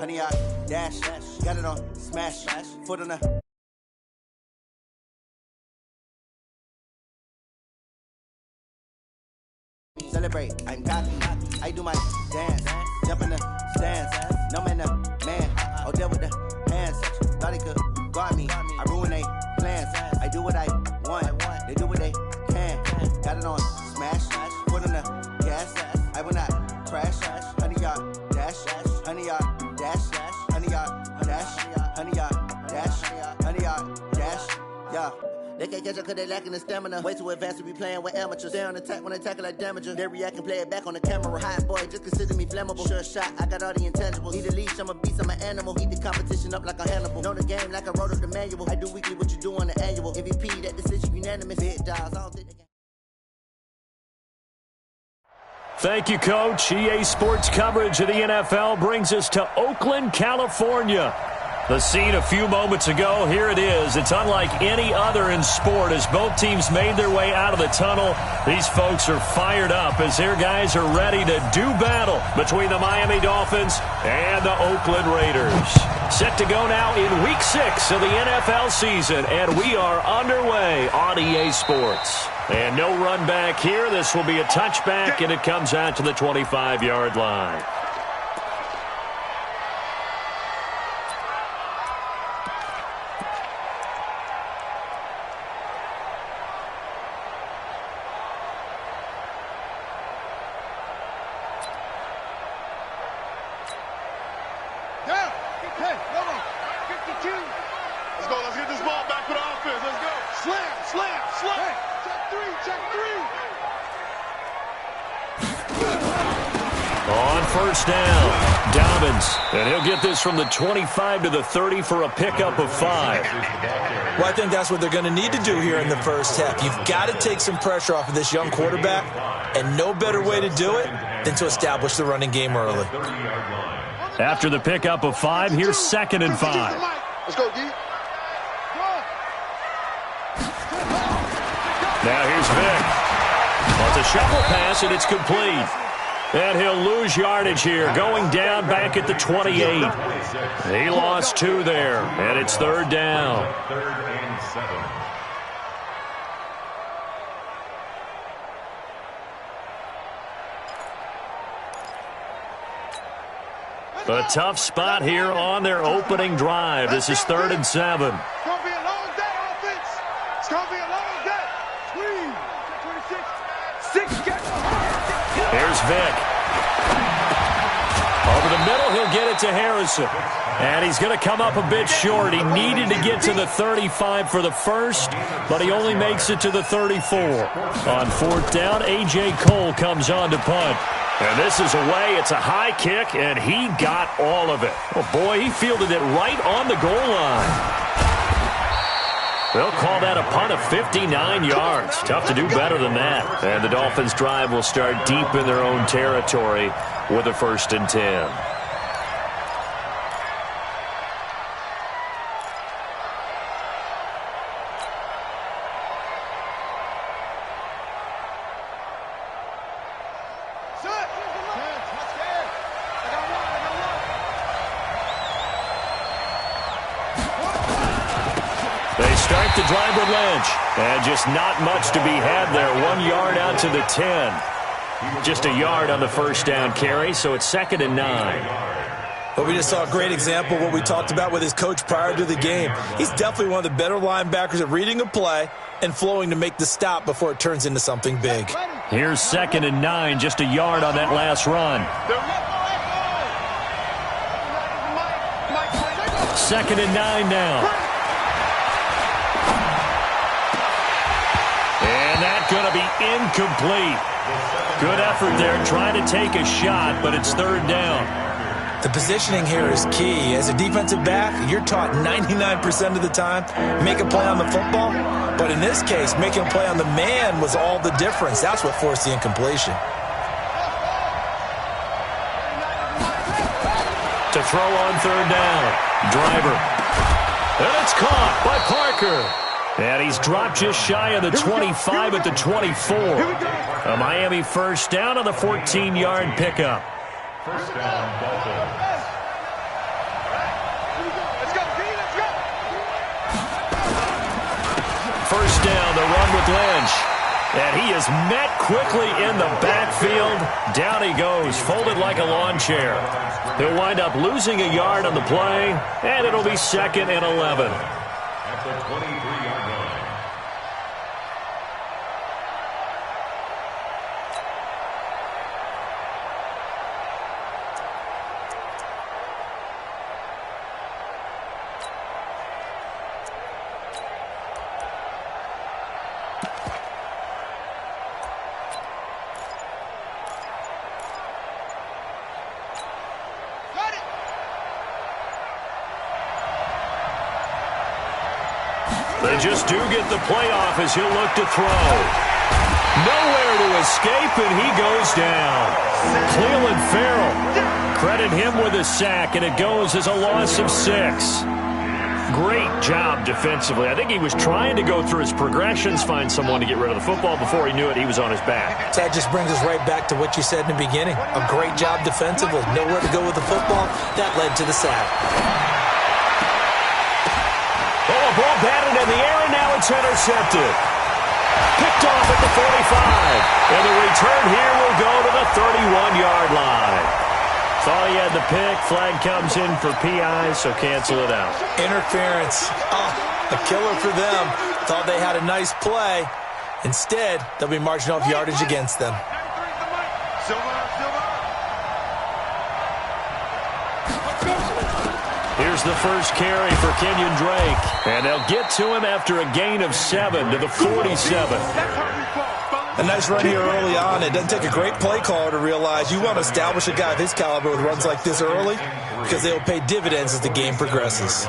100-yard dash. Got it on smash. Foot on the celebrate. I'm cocky. I do my dance. Jump in the stands. No man, man. Oh, there with the hands. Thought he could guard me. I ruin they plans. I do what I want. They do what they can. Got it on smash. Foot on the gas. I will not crash. 100-yard dash. 100-yard dash. 100-yard dash. 100-yard dash. 100-yard dash. Yeah. They can't catch up cause they lacking the stamina. Way too advanced to be playing with amateurs. Stay on attack when they tackle like damager. They react and play it back on the camera. Hot boy, just consider me flammable. Sure shot, I got all the intangibles. Need a leash, I'm a beast, I'm an animal. Eat the competition up like a Hannibal. Know the game like I wrote up the manual. I do weekly what you do on the annual. MVP, that decision unanimous. Big dials, I don't think they can. Thank you, Coach. EA Sports coverage of the NFL brings us to Oakland, California. The scene a few moments ago, here it is. It's unlike any other in sport as both teams made their way out of the tunnel. These folks are fired up as their guys are ready to do battle between the Miami Dolphins and the Oakland Raiders. Set to go now in Week 6 of the NFL season, and we are underway on EA Sports. And no run back here. This will be a touchback, and it comes out to the 25-yard line. First down, Dobbins, and he'll get this from the 25 to the 30 for a pickup of 5. Well, I think that's what they're going to need to do here in the first half. You've got to take some pressure off of this young quarterback, and no better way to do it than to establish the running game early. After the pickup of 5, here's 2nd and 5. Let's go, D. Now here's Vic. Well, it's a shuffle pass, and it's complete. And he'll lose yardage here, going down back at the 28. He lost 2 there, and it's 3rd down. 3rd and 7. A tough spot here on their opening drive. This is 3rd and 7. It's going to be a long day, offense. It's going to be a long day. 26. 6. Here's Vic. Over the middle, he'll get it to Harrison. And he's going to come up a bit short. He needed to get to the 35 for the first, but he only makes it to the 34. On 4th down, A.J. Cole comes on to punt. And this is away. It's a high kick, and he got all of it. Oh, boy, he fielded it right on the goal line. They'll call that a punt of 59 yards. Tough to do better than that. And the Dolphins' drive will start deep in their own territory with a 1st and 10. The drive with Lynch, and just not much to be had there. 1 yard out to the 10. Just a yard on the first down carry, so it's 2nd and 9. Well, we just saw a great example of what we talked about with his coach prior to the game. He's definitely one of the better linebackers at reading a play and flowing to make the stop before it turns into something big. Here's 2nd and 9, just a yard on that last run. 2nd and 9 now. Going to be incomplete. Good effort there trying to take a shot, but it's 3rd down. The positioning here is key. As a defensive back, you're taught 99% of the time, make a play on the football. But in this case, making a play on the man was all the difference. That's what forced the incompletion. To throw on 3rd down. Driver. And it's caught by Parker. And he's dropped just shy of the 25 at the 24. A Miami first down on the 14-yard pickup. First down, Dolphins. first down, the run with Lynch. And he is met quickly in the backfield. Down he goes, folded like a lawn chair. He'll wind up losing a yard on the play, and it'll be 2nd and 11. At the 23-yard line. They just do get the playoff as he'll look to throw. Nowhere to escape, and he goes down. Cleveland Farrell, credit him with a sack, and it goes as a loss of 6. Great job defensively. I think he was trying to go through his progressions, find someone to get rid of the football. Before he knew it, he was on his back. That just brings us right back to what you said in the beginning. A great job defensively. Nowhere to go with the football. That led to the sack. Oh, a ball batted in the air, and now it's intercepted. Picked off at the 45. And the return here will go to the 31-yard line. Thought he had the pick. Flag comes in for PI, so cancel it out. Interference. Oh, a killer for them. Thought they had a nice play. Instead, they'll be marching off yardage against them. Here's the first carry for Kenyon Drake. And they'll get to him after a gain of 7 to the 47. A nice run here early on. It doesn't take a great play caller to realize you want to establish a guy of his caliber with runs like this early because they'll pay dividends as the game progresses.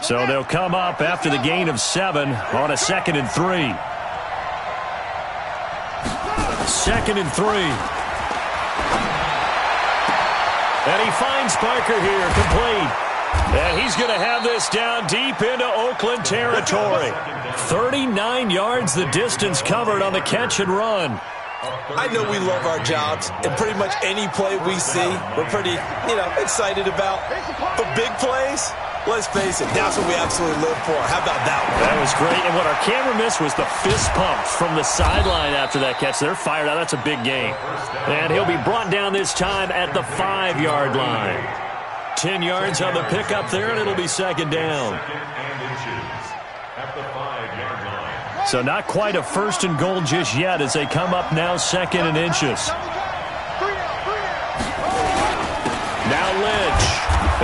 So they'll come up after the gain of 7 on a 2nd and 3. 2nd and 3. And he finds Parker here, complete. And he's going to have this down deep into Oakland territory. 39 yards the distance covered on the catch and run. I know we love our jobs, and pretty much any play we see, we're pretty, excited about. But big plays, let's face it, that's what we absolutely live for. How about that one? That was great, and what our camera missed was the fist pumps from the sideline after that catch. They're fired out. That's a big gain. And he'll be brought down this time at the 5-yard line. 10 yards on the pickup there, and it'll be 2nd down. So not quite a 1st and goal just yet as they come up now 2nd and inches. Now Lynch.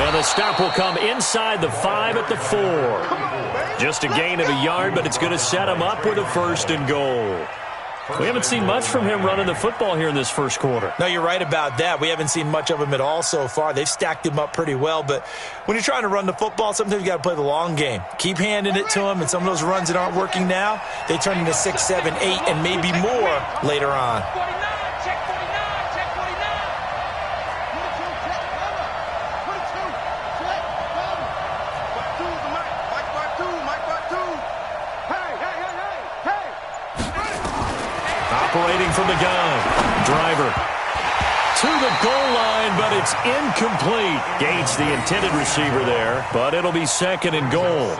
And the stop will come inside the 5 at the 4. Just a gain of a yard, but it's going to set him up with a 1st and goal. We haven't seen much from him running the football here in this first quarter. No, you're right about that. We haven't seen much of him at all so far. They've stacked him up pretty well, but when you're trying to run the football, sometimes you got to play the long game. Keep handing it to him, and some of those runs that aren't working now, they turn into 6, 7, 8, and maybe more later on. Operating from the gun. Driver to the goal line, but it's incomplete. Gates the intended receiver there, but it'll be 2nd and goal.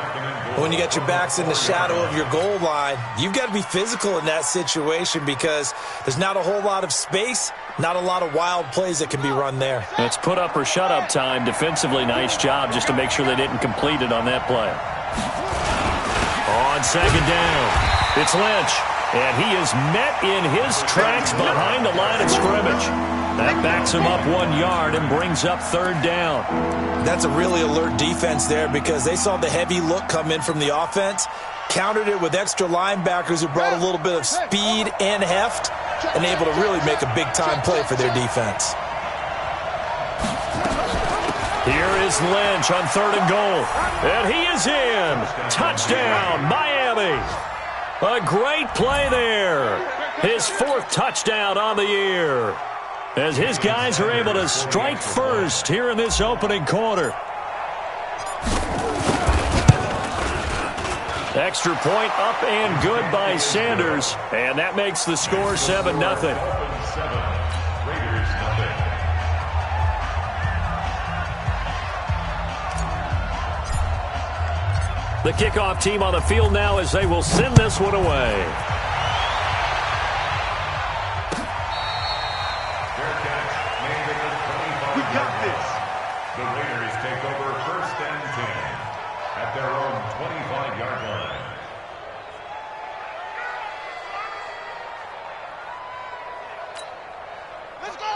When you got your backs in the shadow of your goal line, you've got to be physical in that situation because there's not a whole lot of space, not a lot of wild plays that can be run there. It's put up or shut up time. Defensively, nice job just to make sure they didn't complete it on that play. On 2nd down, it's Lynch. And he is met in his tracks behind the line of scrimmage. That backs him up 1 yard and brings up 3rd down. That's a really alert defense there because they saw the heavy look come in from the offense, countered it with extra linebackers who brought a little bit of speed and heft, and able to really make a big-time play for their defense. Here is Lynch on 3rd and goal. And he is in. Touchdown, Miami. A great play there. His 4th touchdown on the year. As his guys are able to strike first here in this opening quarter. Extra point up and good by Sanders. And that makes the score 7-0. The kickoff team on the field now as they will send this one away. We got this. The Raiders take over 1st and 10 at their own 25-yard line.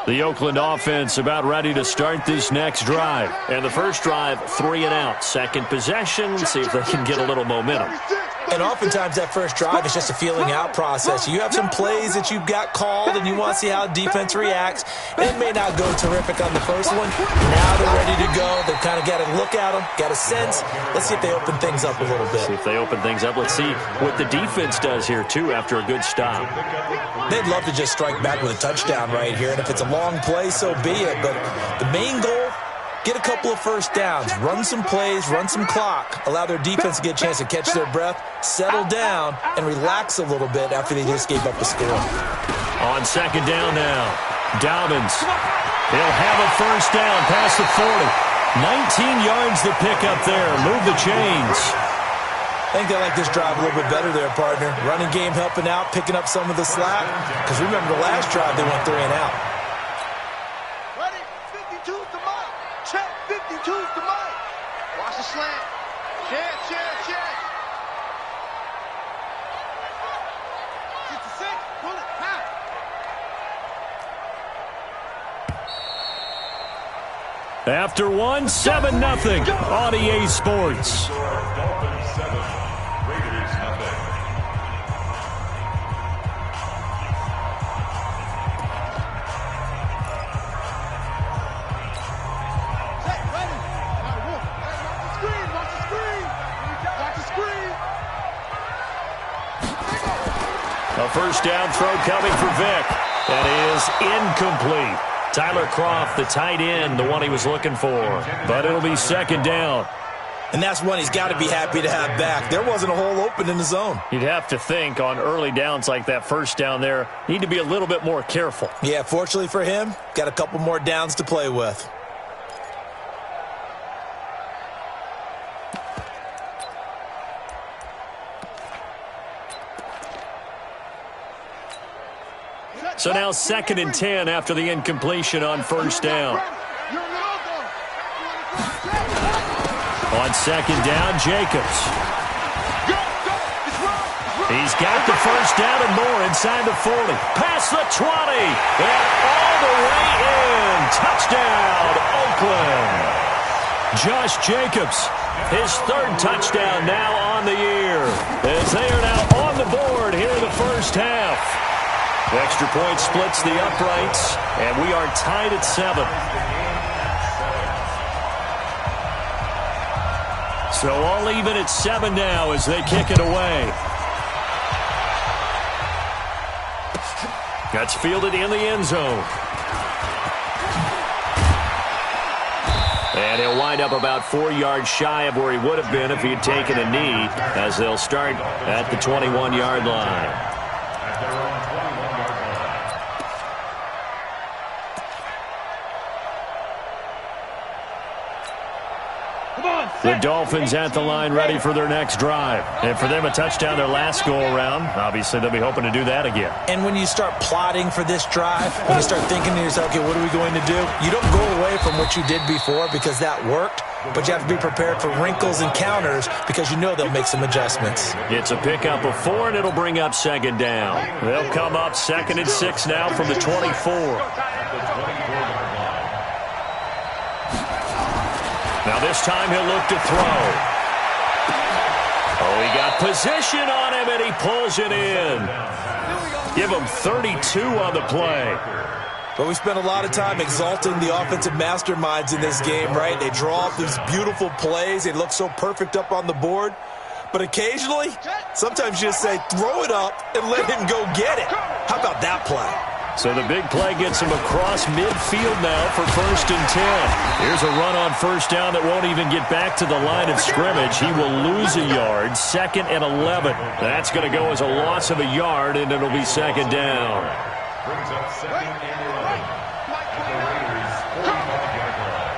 The Oakland offense about ready to start this next drive. And the first drive, 3 and out. Second possession, see if they can get a little momentum. And oftentimes that first drive is just a feeling out process. You have some plays that you've got called and you want to see how defense reacts. It may not go terrific on the first one. Now they're ready to go. They've kind of got to look at them, got a sense. Let's see if they open things up a little bit. See if they open things up. Let's see what the defense does here, too, after a good stop. They'd love to just strike back with a touchdown right here. And if it's a long play, so be it. But the main goal, get a couple of first downs, run some plays, run some clock, allow their defense to get a chance to catch their breath, settle down, and relax a little bit after they just gave up a score. On second down now, Dobbins. He'll have a first down past the 40. 19 yards to pick up there. Move the chains. I think they like this drive a little bit better there, partner. Running game helping out, picking up some of the slack. Because remember, the last drive they went 3 and out. Ready? 52's the mark. Check. 52's the mark. Watch the slant. Check. 66. Pull it. Half. After one, 7-0 on EA Sports. Dolphins 7, Raiders nothing. Check. Ready? Watch the screen. Watch the screen. A first down throw coming for Vick. That is incomplete. Tyler Kroft, the tight end, the one he was looking for. But it'll be second down. And that's one he's got to be happy to have back. There wasn't a hole open in the zone. You'd have to think on early downs like that first down there, need to be a little bit more careful. Yeah, fortunately for him, got a couple more downs to play with. So now 2nd and 10 after the incompletion on first down. On second down, Jacobs. He's got the first down and more inside the 40. Past the 20. And all the way in. Touchdown, Oakland. Josh Jacobs, his 3rd touchdown now on the year. As they are now on the board here in the first half. The extra point splits the uprights, and we are tied at 7. So all even at 7 now as they kick it away. That's fielded in the end zone. And he'll wind up about 4 yards shy of where he would have been if he had taken a knee, as they'll start at the 21-yard line. The Dolphins at the line ready for their next drive. And for them, a touchdown their last go-around. Obviously, they'll be hoping to do that again. And when you start plotting for this drive, when you start thinking to yourself, okay, what are we going to do? You don't go away from what you did before because that worked, but you have to be prepared for wrinkles and counters because you know they'll make some adjustments. It's a pickup of 4, and it'll bring up second down. They'll come up 2nd and 6 now from the 24. Now this time he'll look to throw. Oh, he got position on him, and he pulls it in. Give him 32 on the play. But we spent a lot of time exalting the offensive masterminds in this game, right? They draw up these beautiful plays. They look so perfect up on the board. But occasionally, sometimes you just say, throw it up and let him go get it. How about that play? So the big play gets him across midfield now for 1st and 10. Here's a run on first down that won't even get back to the line of scrimmage. He will lose a yard, 2nd and 11. That's going to go as a loss of a yard, and it'll be second down. Brings up 2nd and 11 at the Raiders' 45-yard line.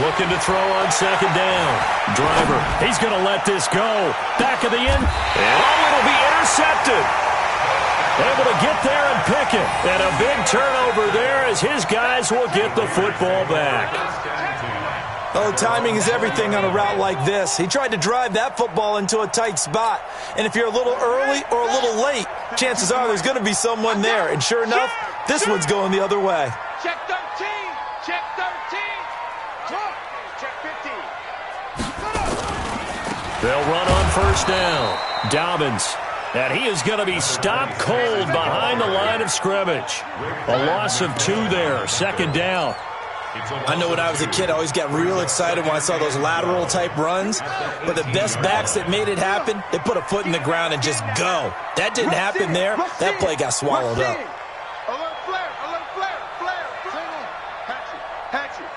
Looking to throw on second down. Driver, he's going to let this go. Back of the end. And it'll be intercepted. Able to get there and pick it. And a big turnover there as his guys will get the football back. Oh, timing is everything on a route like this. He tried to drive that football into a tight spot. And if you're a little early or a little late, chances are there's going to be someone there. And sure enough, this one's going the other way. Check 13. Check 13. Check 15. They'll run on first down. Dobbins. And he is going to be stopped cold behind the line of scrimmage. A loss of 2 there. Second down. I know when I was a kid, I always got real excited when I saw those lateral-type runs. But the best backs that made it happen, they put a foot in the ground and just go. That didn't happen there. That play got swallowed up. Alert flare, alert flare, flare. Patch it.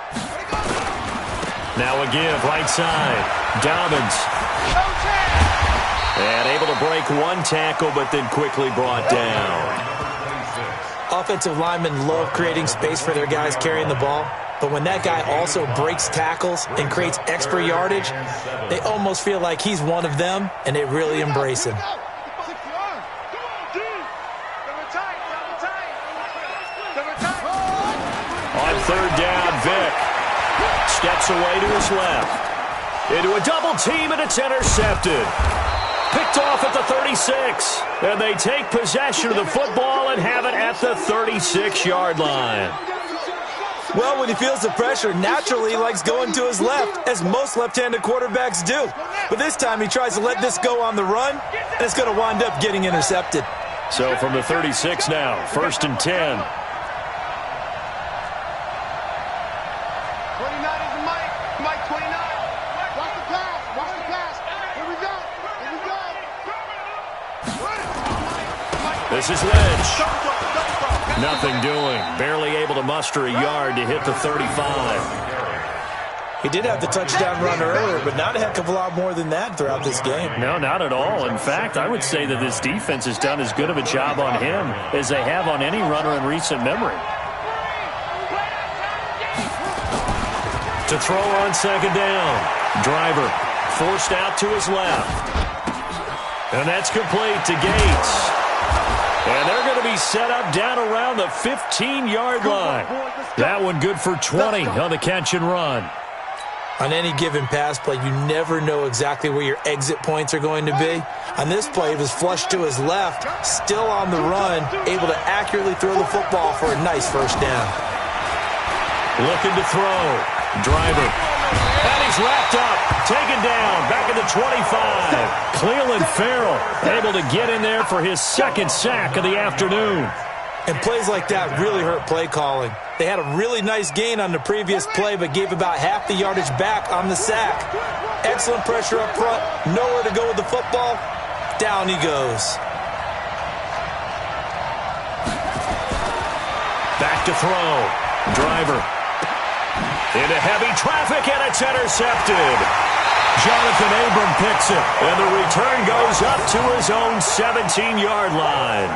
Now a give, right side. Dobbins. And able to break one tackle, but then quickly brought down. Offensive linemen love creating space for their guys carrying the ball. But when that guy also breaks tackles and creates extra yardage, they almost feel like he's one of them, and they really embrace him. On third down, Vick steps away to his left. Into a double team, and it's intercepted. Picked off at the 36. And they take possession of the football and have it at the 36-yard line. Well, when he feels the pressure, naturally he likes going to his left, as most left-handed quarterbacks do. But this time he tries to let this go on the run, and it's going to wind up getting intercepted. So from the 36 now, 1st and 10. 29 is the Mike. Mike 29. Watch the pass. Watch the pass. Here we go. Here we go. This is Lynch. Nothing doing. Barely able to muster a yard to hit the 35. He did have the touchdown run earlier, but not a heck of a lot more than that throughout this game. No, not at all. In fact, I would say that this defense has done as good of a job on him as they have on any runner in recent memory. To throw on second down. Driver forced out to his left. And that's complete to Gates. And they're going to be set up down around the 15-yard line. That one good for 20 on the catch and run. On any given pass play, you never know exactly where your exit points are going to be. On this play, it was flushed to his left, still on the run, able to accurately throw the football for a nice first down. Looking to throw. Driver. And he's wrapped up. Taken down. Back at the 25. Cleveland Farrell able to get in there for his second sack of the afternoon. And plays like that really hurt play calling. They had a really nice gain on the previous play, but gave about half the yardage back on the sack. Excellent pressure up front. Nowhere to go with the football. Down he goes. Back to throw. Driver. Into heavy traffic, and it's intercepted. Jonathan Abram picks it, and the return goes up to his own 17-yard line.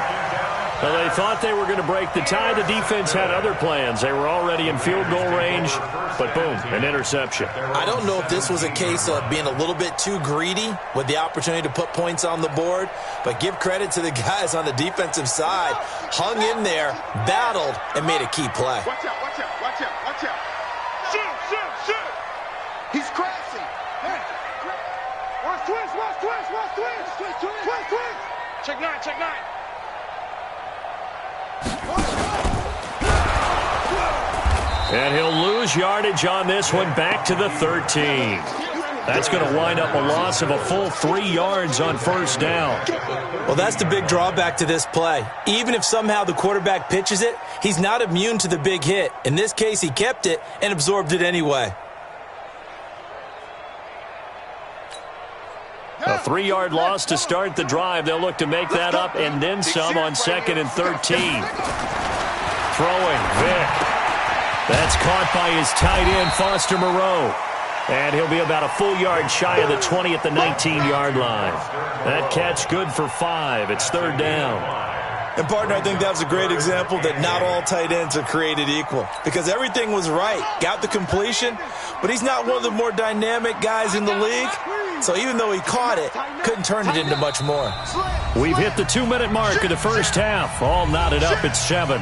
Well, they thought they were going to break the tie. The defense had other plans. They were already in field goal range, but boom, an interception. I don't know if this was a case of being a little bit too greedy with the opportunity to put points on the board, but give credit to the guys on the defensive side. Hung in there, battled, and made a key play. Watch out, watch out, watch out, watch out. Shoot, shoot, shoot. He's crashing. Watch twist, watch twist, watch twist. Twist, twist. Check 9, check 9. And he'll lose yardage on this one, back to the 13. That's going to wind up a loss of a full 3 yards on first down. Well, that's the big drawback to this play. Even if somehow the quarterback pitches it, he's not immune to the big hit. In this case, he kept it and absorbed it anyway. A 3-yard loss to start the drive. They'll look to make that up and then some on 2nd and 13. Throwing, Vick. That's caught by his tight end, Foster Moreau. And he'll be about a full yard shy of the 20 at the 19-yard line. That catch good for 5. It's 3rd down. And, partner, I think that was a great example that not all tight ends are created equal, because everything was right. Got the completion, but he's not one of the more dynamic guys in the league. So even though he caught it, couldn't turn it into much more. We've hit the 2-minute mark of the first half. All knotted up at 7.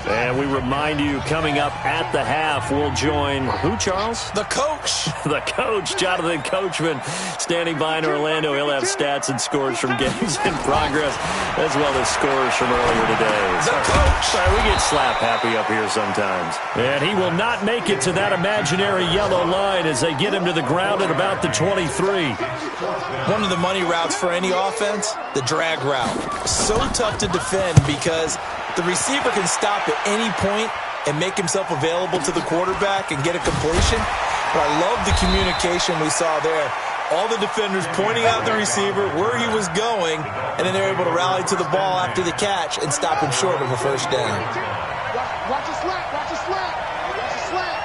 And we remind you, coming up at the half, we'll join who, Charles? The coach. The coach, Jonathan Coachman, standing by in Orlando. He'll have stats and scores from games in progress, as well as scores from earlier today. The coach. Sorry, we get slap happy up here sometimes. And he will not make it to that imaginary yellow line as they get him to the ground at about the 23. One of the money routes for any offense, the drag route. So tough to defend because the receiver can stop at any point and make himself available to the quarterback and get a completion. But I love the communication we saw there. All the defenders pointing out the receiver, where he was going, and then they're able to rally to the ball after the catch and stop him short of a first down. Watch the slant, watch the slant, watch the slant.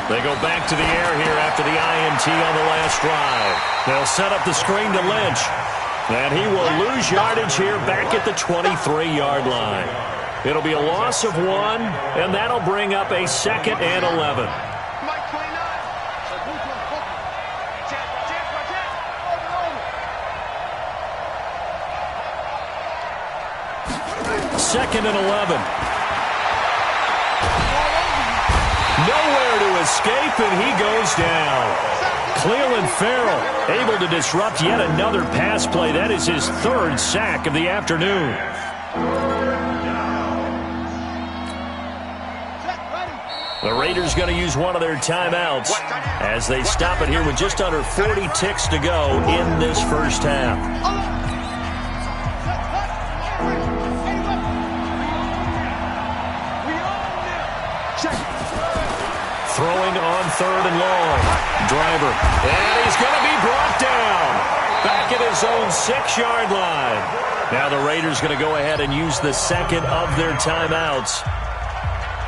They go back to the air here after the INT on the last drive. They'll set up the screen to Lynch. And he will lose yardage here back at the 23-yard line. It'll be a loss of 1, and that'll bring up a 2nd and 11. Second and 11. Nowhere to escape, and he goes down. Cleveland Farrell able to disrupt yet another pass play. That is his 3rd sack of the afternoon. The Raiders going to use one of their timeouts as they stop it here with just under 40 ticks to go in this first half. Throwing on 3rd and long. Driver. And he's going to be brought down. Back at his own 6-yard line. Now the Raiders going to go ahead and use the 2nd of their timeouts,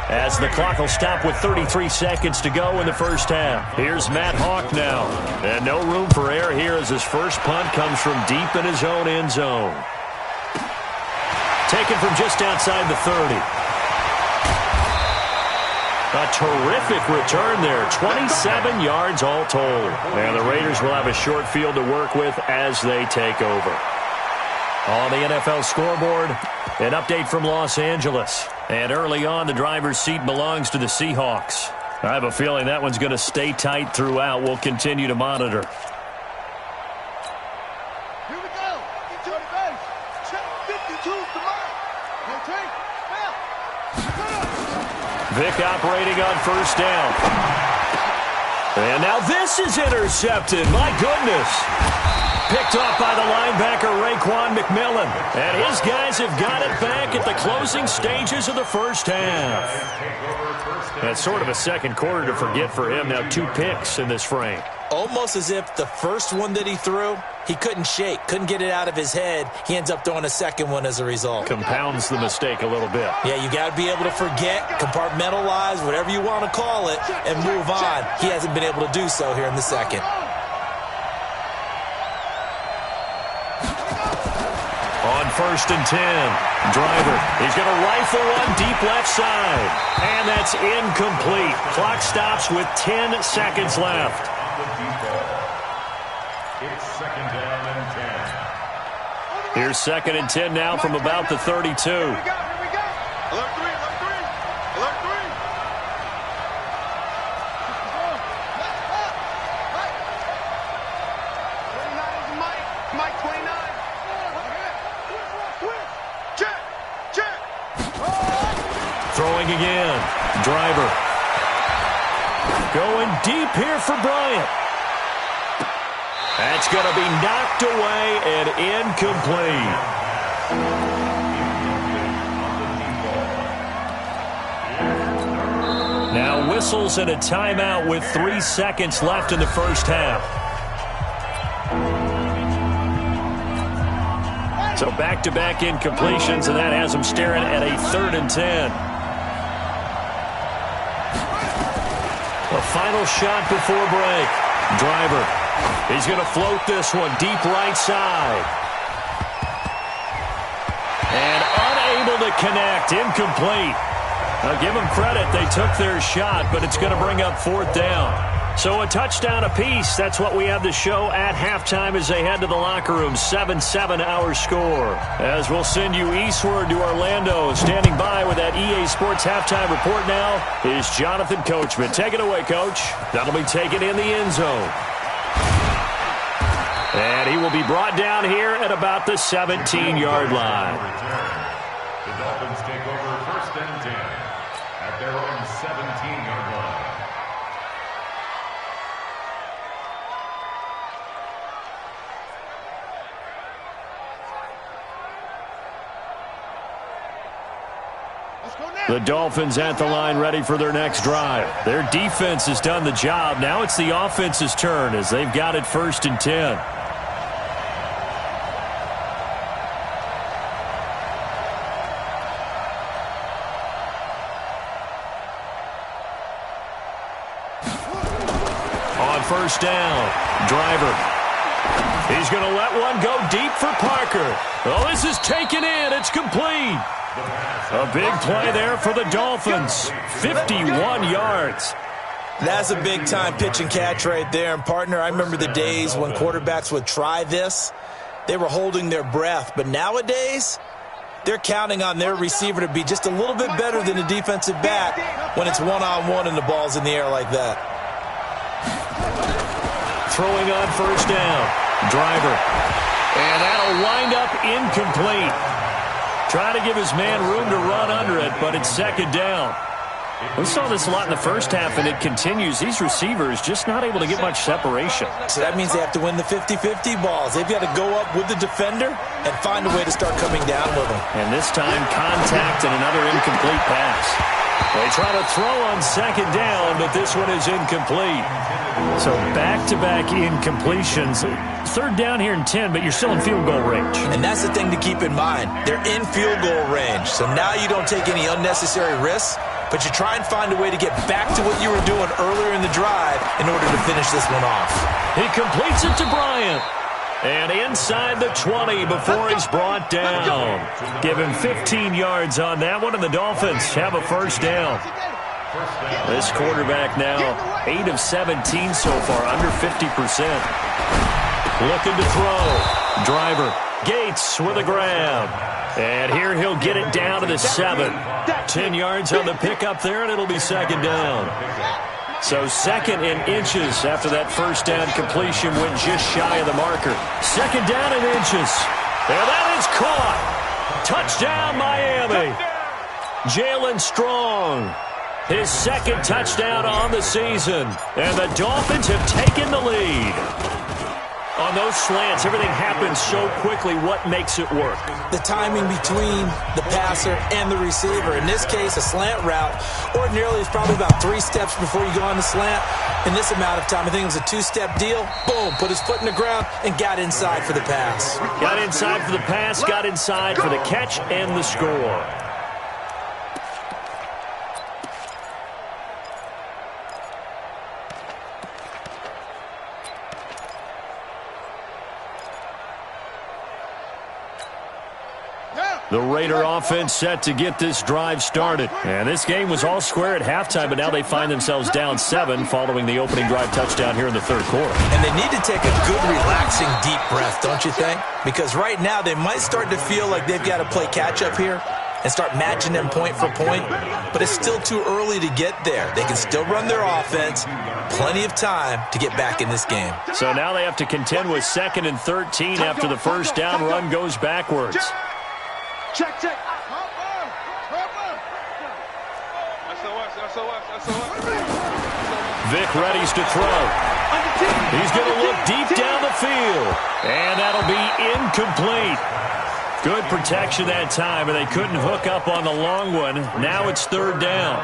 as the clock will stop with 33 seconds to go in the first half. Here's Matt Hawk now. And no room for error here as his first punt comes from deep in his own end zone. Taken from just outside the 30. A terrific return there. 27 yards all told. And the Raiders will have a short field to work with as they take over. On the NFL scoreboard, an update from Los Angeles. And early on, the driver's seat belongs to the Seahawks. I have a feeling that one's going to stay tight throughout. We'll continue to monitor. Here we go. Into the base. Check 52's the mark. Rotate. Vic operating on first down. And now this is intercepted. My goodness. Picked off by the linebacker, Raekwon McMillan. And his guys have got it back at the closing stages of the first half. That's sort of a second quarter to forget for him. Now 2 picks in this frame. Almost as if the first one that he threw, he couldn't shake, couldn't get it out of his head. He ends up throwing a second one as a result. Compounds the mistake a little bit. Yeah, you got to be able to forget, compartmentalize, whatever you want to call it, and move on. He hasn't been able to do so here in the second. On 1st and 10, Driver. He's going to rifle one deep left side. And that's incomplete. Clock stops with 10 seconds left. It's 2nd down and 10. Here's 2nd and 10 now from about the 32. Here we go. Alert 3, alert 3. Alert 3. Mike 29. Check. Throwing again. Driver. Going deep here for Bryant. That's going to be knocked away and incomplete. Now whistles and a timeout with 3 seconds left in the first half. So back-to-back incompletions, and that has them staring at a 3rd and 10. A final shot before break. Driver. He's going to float this one deep right side. And unable to connect. Incomplete. Now give them credit. They took their shot, but it's going to bring up 4th down. So a touchdown apiece. That's what we have to show at halftime as they head to the locker room. 7-7 our score. As we'll send you eastward to Orlando. Standing by with that EA Sports halftime report now is Jonathan Coachman. Take it away, Coach. That'll be taken in the end zone. And he will be brought down here at about the 17-yard line. The Dolphins take over 1st and 10 at their own 17-yard line. The Dolphins at the line ready for their next drive. Their defense has done the job. Now it's the offense's turn as they've got it 1st and 10. On 1st down, Driver. He's going to let one go deep for Parker. Oh, this is taken in. It's complete. A big play there for the Dolphins. 51 yards. That's a big-time pitch and catch right there. And, partner, I remember the days when quarterbacks would try this. They were holding their breath. But nowadays, they're counting on their receiver to be just a little bit better than the defensive back when it's one-on-one and the ball's in the air like that. Throwing on 1st down. Driver. And that'll wind up incomplete. Trying to give his man room to run under it, but it's 2nd down. We saw this a lot in the first half, and it continues. These receivers just not able to get much separation. So that means they have to win the 50-50 balls. They've got to go up with the defender and find a way to start coming down with them. And this time, contact and another incomplete pass. They try to throw on 2nd down, but this one is incomplete. So back-to-back incompletions. 3rd down here and 10, but you're still in field goal range. And that's the thing to keep in mind. They're in field goal range. So now you don't take any unnecessary risks, but you try and find a way to get back to what you were doing earlier in the drive in order to finish this one off. He completes it to Bryant. And inside the 20 before he's brought down. Give him 15 yards on that one, and the Dolphins have a 1st down. This quarterback now 8 of 17 so far, under 50%. Looking to throw. Driver. Gates with a grab. And here he'll get it down to the 7. 10 yards on the pickup there, and it'll be 2nd down. So 2nd in inches after that 1st down completion went just shy of the marker. 2nd down in inches. And that is caught. Touchdown, Miami. Jalen Strong. His 2nd touchdown on the season. And the Dolphins have taken the lead. On those slants, everything happens so quickly. What makes it work? The timing between the passer and the receiver. In this case, a slant route ordinarily is probably about 3 steps before you go on the slant. In this amount of time, I think it was a 2-step deal. Boom, put his foot in the ground and got inside for the pass. Got inside for the pass, got inside for the catch and the score. The Raider offense set to get this drive started. And this game was all square at halftime, but now they find themselves down 7 following the opening drive touchdown here in the 3rd quarter. And they need to take a good, relaxing, deep breath, don't you think? Because right now they might start to feel like they've got to play catch-up here and start matching them point for point. But it's still too early to get there. They can still run their offense. Plenty of time to get back in this game. So now they have to contend with 2nd and 13 after the 1st down run goes backwards. Check. Vic readies to throw. He's going to look deep down the field. And that'll be incomplete. Good protection that time, and they couldn't hook up on the long one. Now it's 3rd down.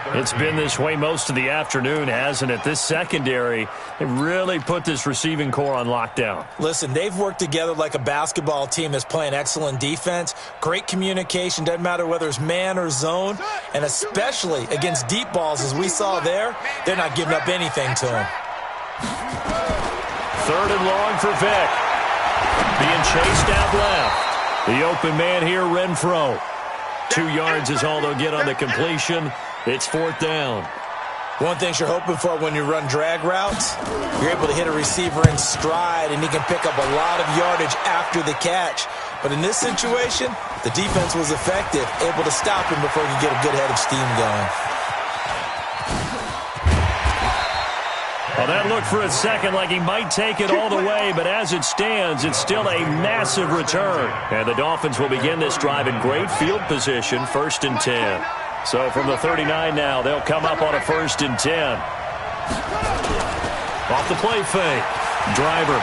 It's been this way most of the afternoon, hasn't it? This secondary, they really put this receiving core on lockdown. Listen, they've worked together like a basketball team that's playing excellent defense. Great communication, doesn't matter whether it's man or zone. And especially against deep balls, as we saw there, they're not giving up anything to them. 3rd and long for Vic. Being chased out left. The open man here, Renfro. 2 yards is all they'll get on the completion. It's 4th down. One thing you're hoping for when you run drag routes, you're able to hit a receiver in stride, and he can pick up a lot of yardage after the catch. But in this situation, the defense was effective, able to stop him before he could get a good head of steam going. Well, that looked for a second like he might take it all the way, but as it stands, it's still a massive return. And the Dolphins will begin this drive in great field position, 1st and 10. So from the 39 now, they'll come up on a 1st and 10. Off the play fake. Driver.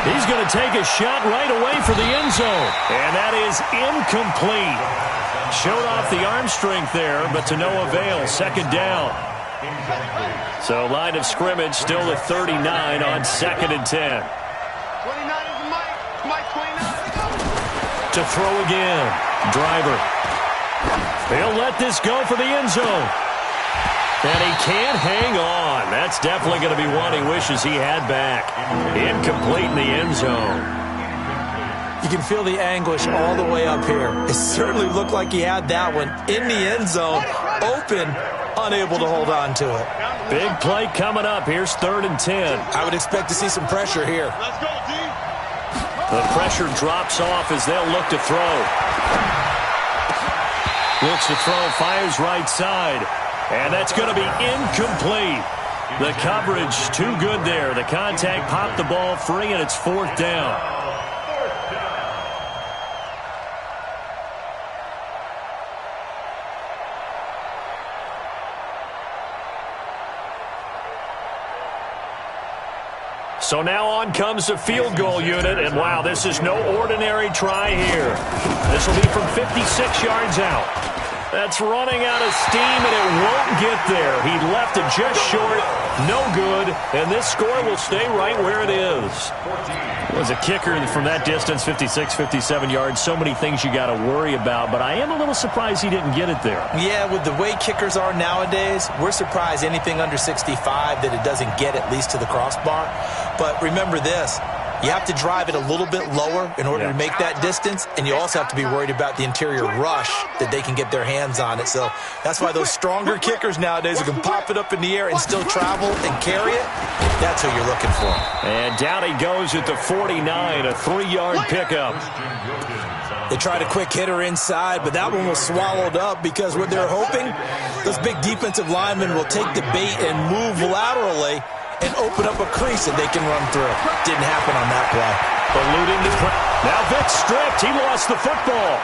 He's going to take a shot right away for the end zone. And that is incomplete. Showed off the arm strength there, but to no avail. 2nd down. So line of scrimmage still at 39 on 2nd and 10. 29 is Mike 29. To throw again. Driver. He'll let this go for the end zone. And he can't hang on. That's definitely going to be one he wishes he had back. Incomplete in the end zone. You can feel the anguish all the way up here. It certainly looked like he had that one in the end zone, open, unable to hold on to it. Big play coming up. Here's 3rd and 10. I would expect to see some pressure here. Let's go, D. The pressure drops off as they'll look to throw. Looks to throw, fires right side. And that's going to be incomplete. The coverage too good there. The contact popped the ball free, and it's 4th down. So now on comes the field goal unit, and wow, this is no ordinary try here. This will be from 56 yards out. That's running out of steam, and it won't get there. He left it just short, no good, and this score will stay right where it is. Was a kicker from that distance, 56, 57 yards. So many things you got to worry about, but I am a little surprised he didn't get it there. Yeah, with the way kickers are nowadays, we're surprised anything under 65 that it doesn't get at least to the crossbar. But remember this. You have to drive it a little bit lower in order to make that distance, and you also have to be worried about the interior rush that they can get their hands on it. So that's why those stronger kickers nowadays who can pop it up in the air and still travel and carry it, that's who you're looking for. And down he goes at the 49, a 3-yard pickup. They tried a quick hitter inside, but that one was swallowed up because what they're hoping, those big defensive linemen will take the bait and move laterally and open up a crease that they can run through. Didn't happen on that play. Eluding the play. Now Vic stripped. He lost the football.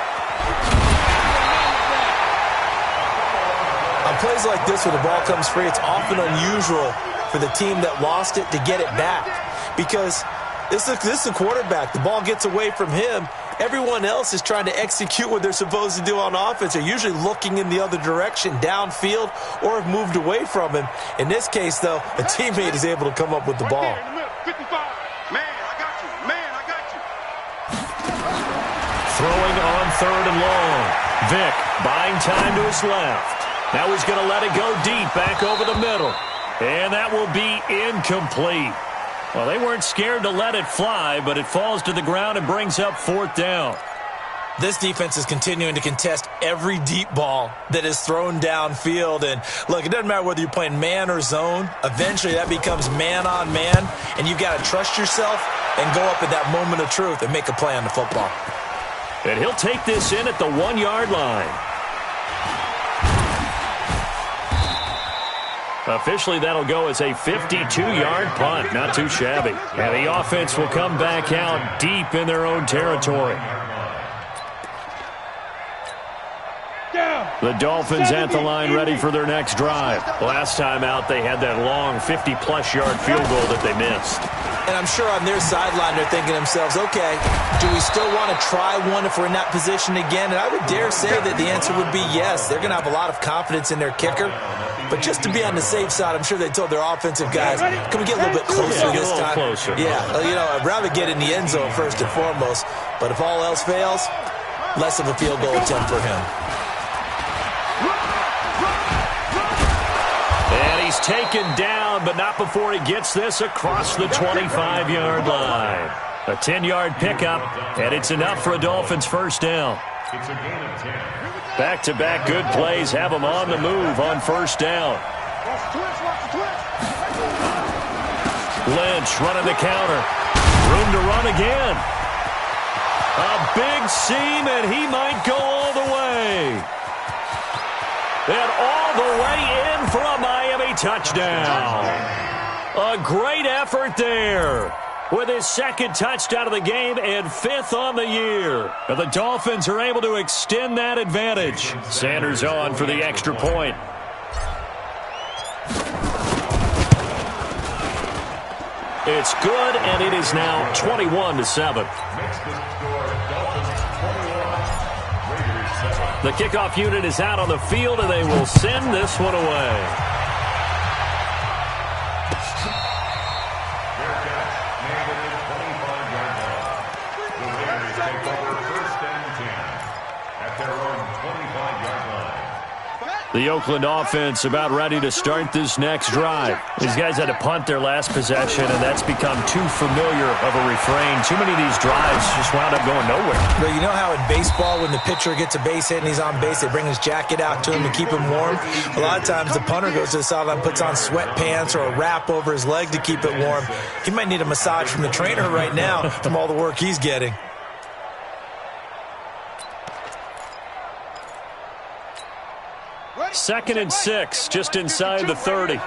On plays like this where the ball comes free, it's often unusual for the team that lost it to get it back because this is the quarterback. The ball gets away from him. Everyone else is trying to execute what they're supposed to do on offense. They're usually looking in the other direction, downfield, or have moved away from him. In this case, though, a teammate is able to come up with the ball. 55. Man, I got you. Man, I got you. Throwing on 3rd and long. Vic buying time to his left. Now he's going to let it go deep back over the middle. And that will be incomplete. Well, they weren't scared to let it fly, but it falls to the ground and brings up 4th down. This defense is continuing to contest every deep ball that is thrown downfield. And, look, it doesn't matter whether you're playing man or zone. Eventually, that becomes man-on-man, and you've got to trust yourself and go up at that moment of truth and make a play on the football. And he'll take this in at the 1-yard line. Officially, that'll go as a 52-yard punt. Not too shabby. And the offense will come back out deep in their own territory. The Dolphins at the line ready for their next drive. Last time out, they had that long 50-plus yard field goal that they missed. And I'm sure on their sideline they're thinking to themselves, okay, do we still want to try one if we're in that position again? And I would dare say that the answer would be yes. They're going to have a lot of confidence in their kicker. But just to be on the safe side, I'm sure they told their offensive guys, can we get a little bit closer this time? Closer. Yeah, I'd rather get in the end zone first and foremost. But if all else fails, less of a field goal attempt for him. And he's taken down, but not before he gets this across the 25-yard line. A 10-yard pickup, and it's enough for a Dolphins first down. It's a gain of 10. Back-to-back good plays have him on the move on first down. Lynch running the counter. Room to run again. A big seam, and he might go all the way. And all the way in for a Miami touchdown. A great effort there. With his second touchdown of the game and 5th on the year. And the Dolphins are able to extend that advantage. Sanders on for the extra point. It's good, and it is now 21-7. Makes the score Dolphins 21, Raiders 7. The kickoff unit is out on the field, and they will send this one away. The Oakland offense about ready to start this next drive. These guys had to punt their last possession, and that's become too familiar of a refrain. Too many of these drives just wound up going nowhere. But you know how in baseball, when the pitcher gets a base hit and he's on base, they bring his jacket out to him to keep him warm? A lot of times the punter goes to the sideline, puts on sweatpants or a wrap over his leg to keep it warm. He might need a massage from the trainer right now from all the work he's getting. Second and 6, just inside the 30. Vic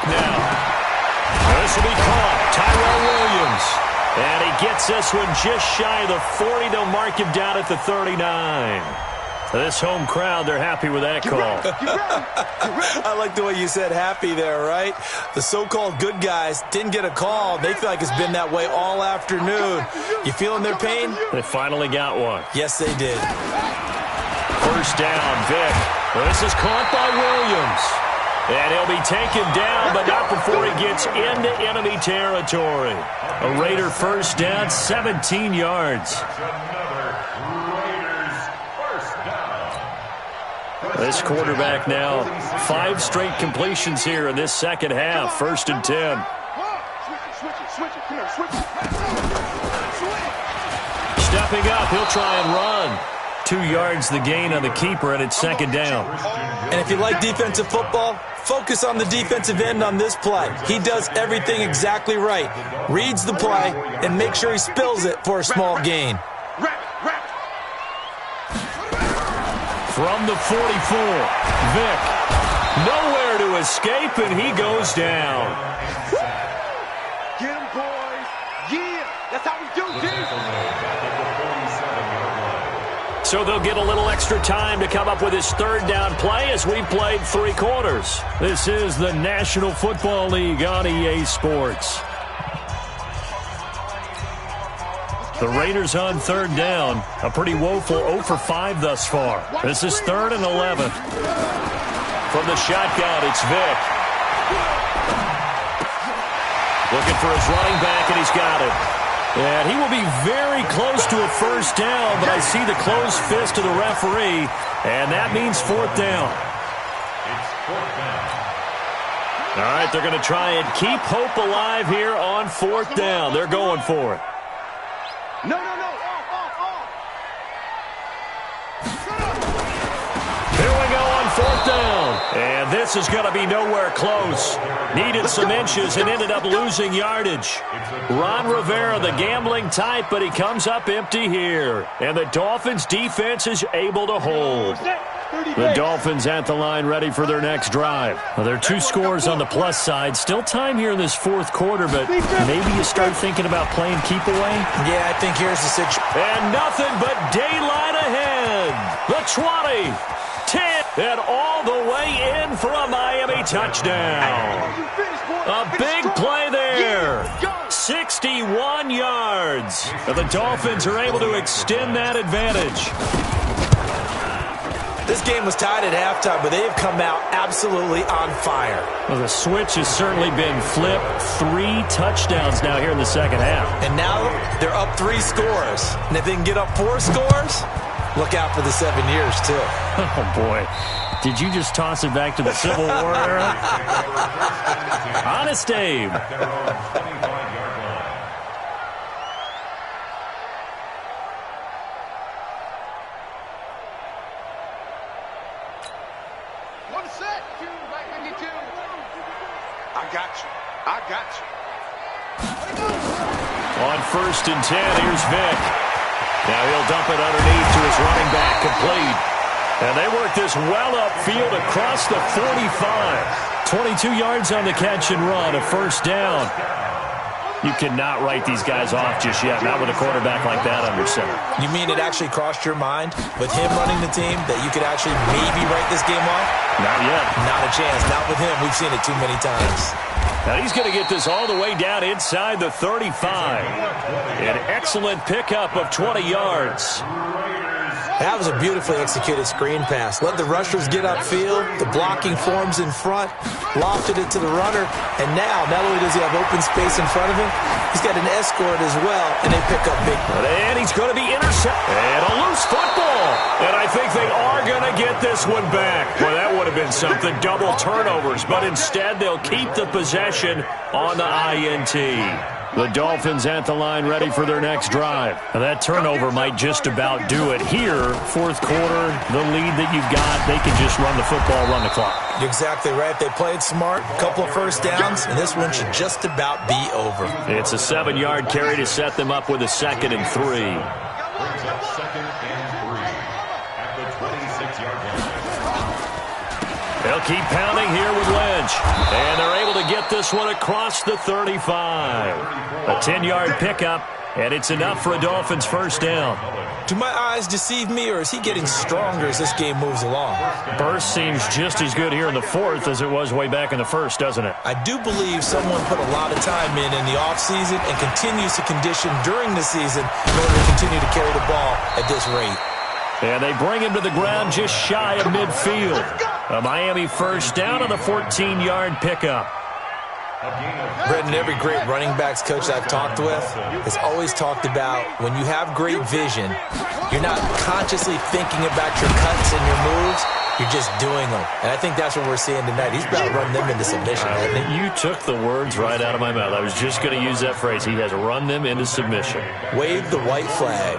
now. This will be caught. Tyrell Williams. And he gets this one just shy of the 40. They'll mark him down at the 39. This home crowd, they're happy with that call. I like the way you said happy there, right? The so-called good guys didn't get a call. They feel like it's been that way all afternoon. You feeling their pain? They finally got one. Yes, they did. First down, Vic. This is caught by Williams. And he'll be taken down, but not before he gets into enemy territory. A Raider first down, 17 yards. This quarterback now, 5 straight completions here in this second half. 1st and 10. Stepping up, he'll try and run. 2 yards the gain on the keeper, and it's 2nd down. And if you like defensive football, focus on the defensive end on this play. He does everything exactly right. Reads the play and makes sure he spills it for a small gain. From the 44, Vic, nowhere to escape, and he goes down. Get him, boys. Yeah, that's how we do this. So they'll get a little extra time to come up with his 3rd down play as we played 3 quarters. This is the National Football League on EA Sports. The Raiders on 3rd down. A pretty woeful 0 for 5 thus far. This is 3rd and 11. From the shotgun, it's Vic. Looking for his running back, and he's got it. And he will be very close to a first down, but I see the closed fist of the referee, and that means 4th down. It's 4th down. All right, they're going to try and keep hope alive here on 4th down. They're going for it. No. Here we go on 4th down. And this is going to be nowhere close. Needed some inches and ended up losing yardage. Ron Rivera, the gambling type, but he comes up empty here. And the Dolphins defense is able to hold. The Dolphins at the line ready for their next drive. Well, there are 2 scores on the plus side. Still time here in this 4th quarter, but maybe you start thinking about playing keep away. Yeah, I think here's the situation. And nothing but daylight ahead. the 20, 10, and all the way in for a Miami touchdown. A big play there. 61 yards. And the Dolphins are able to extend that advantage. This game was tied at halftime, but they have come out absolutely on fire. Well, the switch has certainly been flipped. 3 touchdowns now here in the second half. And now they're up 3 scores. And if they can get up 4 scores, look out for the 7 years, too. Oh, boy. Did you just toss it back to the Civil War era? Honest Abe. On 1st and 10, here's Vick. Now he'll dump it underneath to his running back, complete. And they work this well upfield across the 45. 22 yards on the catch and run, a first down. You cannot write these guys off just yet, not with a quarterback like that under center. You mean it actually crossed your mind with him running the team that you could actually maybe write this game off? Not yet. Not a chance. Not with him. We've seen it too many times. Now he's going to get this all the way down inside the 35. An excellent pickup of 20 yards. That was a beautifully executed screen pass. Let the rushers get upfield. The blocking forms in front. Lofted it to the runner. And now, not only does he have open space in front of him, he's got an escort as well. And they pick up big. And he's going to be intercepted. And a loose football. And I think they are going to get this one back. Well, that would have been something. Double turnovers. But instead, they'll keep the possession on the INT. The Dolphins at the line ready for their next drive. Now that turnover might just about do it here. 4th quarter, the lead that you've got, they can just run the football, run the clock. You're exactly right. They played smart, a couple of first downs, and this one should just about be over. It's a 7-yard carry to set them up with a 2nd and 3. Brings up 2nd and 3 at the 26-yard line. They'll keep pounding here with Lynch. And they're able to get this one across the 35. A 10-yard pickup, and it's enough for a Dolphins first down. Do my eyes deceive me, or is he getting stronger as this game moves along? Burst seems just as good here in the 4th as it was way back in the 1st, doesn't it? I do believe someone put a lot of time in the offseason and continues to condition during the season in order to continue to carry the ball at this rate. And they bring him to the ground just shy of midfield. A Miami first down on the 14-yard pickup. Brendan, every great running backs coach I've talked with has always talked about when you have great vision, you're not consciously thinking about your cuts and your moves, you're just doing them. And I think that's what we're seeing tonight. He's about to run them into submission, hasn't he? You took the words right out of my mouth. I was just going to use that phrase. He has run them into submission. Wave the white flag.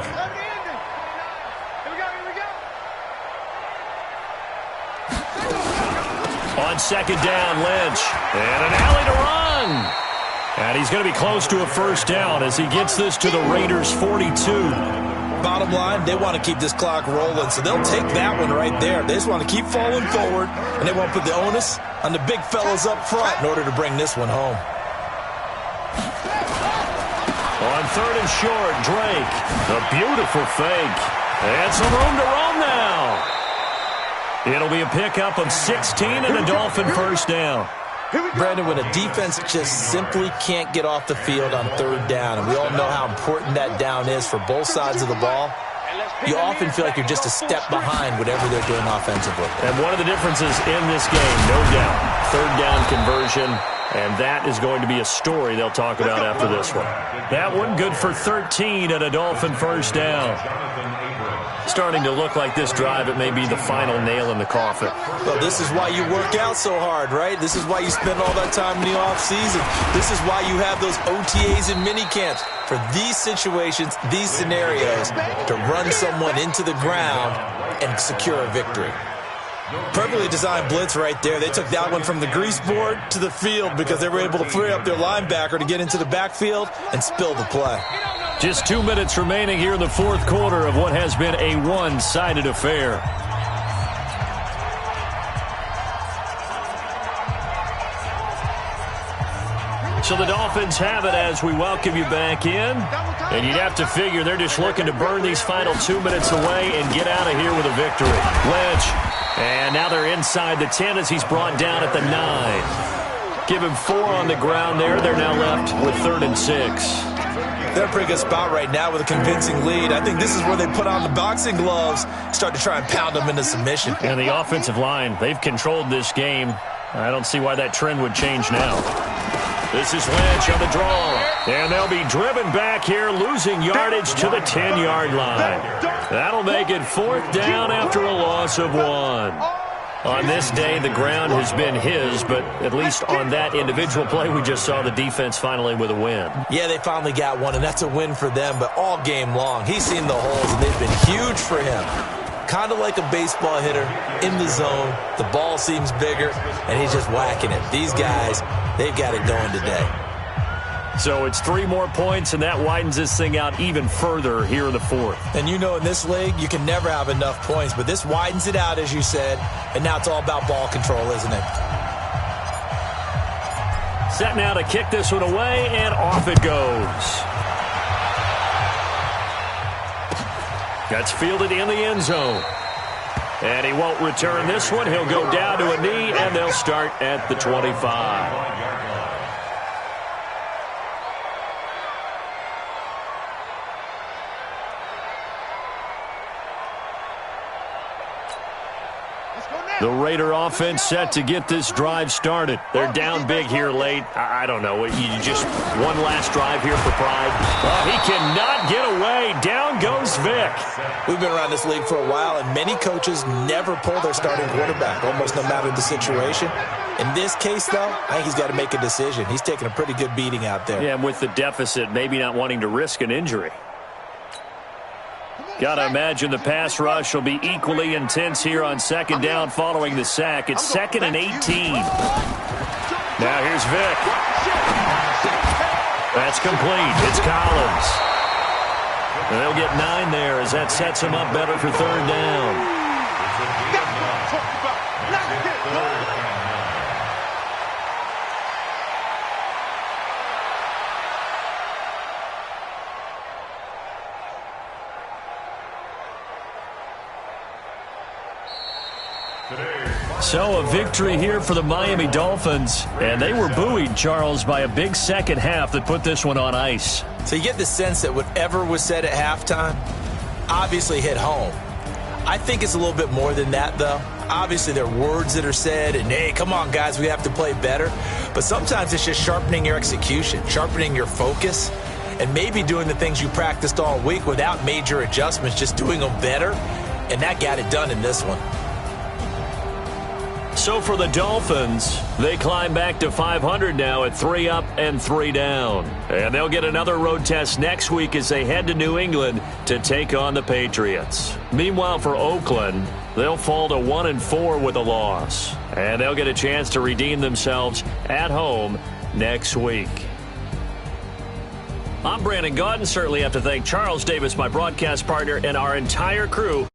On 2nd down, Lynch. And an alley to run. And he's going to be close to a first down as he gets this to the Raiders' 42. Bottom line, they want to keep this clock rolling, so they'll take that one right there. They just want to keep falling forward, and they won't put the onus on the big fellas up front in order to bring this one home. On 3rd and short, Drake. A beautiful fake. And some room to roam now. It'll be a pickup of 16 and a Dolphin first down. Brandon, when a defense just simply can't get off the field on 3rd down, and we all know how important that down is for both sides of the ball, you often feel like you're just a step behind whatever they're doing offensively. And one of the differences in this game, no doubt, 3rd down conversion, and that is going to be a story they'll talk about after this one. That one good for 13 and a Dolphin first down. Starting to look like this drive, it may be the final nail in the coffin. Well, this is why you work out so hard, right? This is why you spend all that time in the offseason. This is why you have those OTAs and mini camps. For these situations, these scenarios, to run someone into the ground and secure a victory. Perfectly designed blitz right there. They took that one from the grease board to the field because they were able to free up their linebacker to get into the backfield and spill the play. Just 2 minutes remaining here in the 4th quarter of what has been a one-sided affair. So the Dolphins have it as we welcome you back in. And you'd have to figure they're just looking to burn these final 2 minutes away and get out of here with a victory. Lynch. And now they're inside the 10 as he's brought down at the 9. Give him 4 on the ground there. They're now left with 3rd and 6. They're in a pretty good spot right now with a convincing lead. I think this is where they put on the boxing gloves, start to try and pound them into submission. And the offensive line, they've controlled this game. I don't see why that trend would change now. This is Lynch on the draw. And they'll be driven back here, losing yardage to the 10-yard line. That'll make it 4th down after a loss of 1. On this day, the ground has been his, but at least on that individual play, we just saw the defense finally with a win. Yeah, they finally got one, and that's a win for them, but all game long, he's seen the holes, and they've been huge for him. Kind of like a baseball hitter in the zone. The ball seems bigger, and he's just whacking it. These guys, they've got it going today. So it's 3 more points, and that widens this thing out even further here in the 4th. And you know in this league, you can never have enough points, but this widens it out, as you said, and now it's all about ball control, isn't it? Set now to kick this one away, and off it goes. That's fielded in the end zone. And he won't return this one. He'll go down to a knee, and they'll start at the 25. The Raider offense set to get this drive started. They're down big here late. I don't know. You just one last drive here for pride. Oh, he cannot get away. Down goes Vic. We've been around this league for a while, and many coaches never pull their starting quarterback, almost no matter the situation. In this case, though, I think he's got to make a decision. He's taking a pretty good beating out there. Yeah, and with the deficit, maybe not wanting to risk an injury. Got to imagine the pass rush will be equally intense here on 2nd down following the sack. It's 2nd and 18. Now here's Vic. That's complete. It's Collins. And they'll get 9 there as that sets him up better for 3rd down. So a victory here for the Miami Dolphins. And they were buoyed, Charles, by a big second half that put this one on ice. So you get the sense that whatever was said at halftime obviously hit home. I think it's a little bit more than that, though. Obviously, there are words that are said, and, hey, come on, guys, we have to play better. But sometimes it's just sharpening your execution, sharpening your focus, and maybe doing the things you practiced all week without major adjustments, just doing them better. And that got it done in this one. So for the Dolphins, they climb back to 500 now at 3 up and 3 down. And they'll get another road test next week as they head to New England to take on the Patriots. Meanwhile, for Oakland, they'll fall to 1-4 with a loss. And they'll get a chance to redeem themselves at home next week. I'm Brandon Gaudin. Certainly have to thank Charles Davis, my broadcast partner, and our entire crew